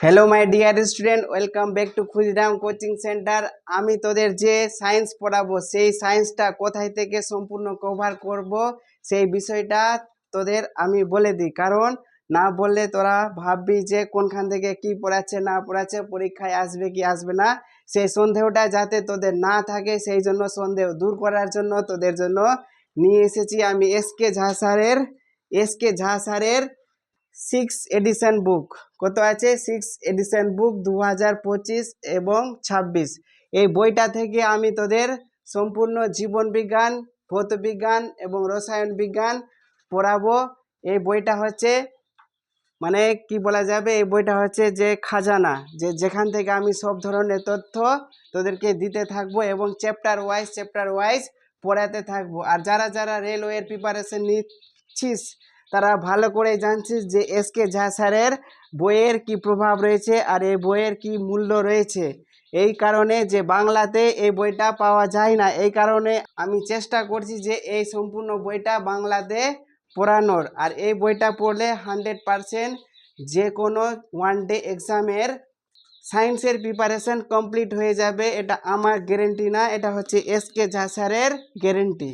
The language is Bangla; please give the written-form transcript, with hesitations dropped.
Hello my dear student, welcome back to Khudiram coaching centre. আমি তোদের যে সায়েন্স পড়াবো সেই সায়েন্সটা কোথায় থেকে সম্পূর্ণ কভার করব সেই বিষয়টা তোদের আমি বলে দিই, কারণ না বললে তোরা ভাববি যে কোনখান থেকে কি পড়াচ্ছে না পড়াচ্ছে, পরীক্ষায় আসবে কি আসবে না, সেই সন্দেহটা যাতে তোদের না থাকে সেই জন্য সন্দেহ দূর করার জন্য তোদের জন্য নিয়ে এসেছি আমি এস কে ঝা স্যারের 6 এডিশন বুক। কত আছে? 6 এডিশন বুক 2025 এবং 26। এই বইটা থেকে আমি তোদের সম্পূর্ণ জীবন বিজ্ঞান, ভৌত বিজ্ঞান এবং রসায়ন বিজ্ঞান পড়াবো। এই বইটা হচ্ছে মানে কি বলা যাবে, এই বইটা হচ্ছে যে খাজানা, যেখান থেকে আমি সব ধরনের তথ্য তোদেরকে দিতে থাকবো এবং চ্যাপ্টার ওয়াইজ পড়াতে থাকবো। আর যারা যারা রেলওয়ের প্রিপারেশন নিচ্ছিস তারা ভালো করে জানছিস যে এস কে ঝা স্যারের বইয়ের কি প্রভাব রয়েছে আর এই বইয়ের কি মূল্য রয়েছে। এই কারণে যে বাংলাতে এই বইটা পাওয়া যায় না, এই কারণে আমি চেষ্টা করছি যে এই সম্পূর্ণ বইটা বাংলাতে পড়ানোর। আর এই বইটা পড়লে 100% যে কোনো ওয়ান ডে এক্সামের সায়েন্সের প্রিপারেশন কমপ্লিট হয়ে যাবে। এটা আমার গ্যারেন্টি না, এটা হচ্ছে এস কে ঝা স্যারের গ্যারেন্টি।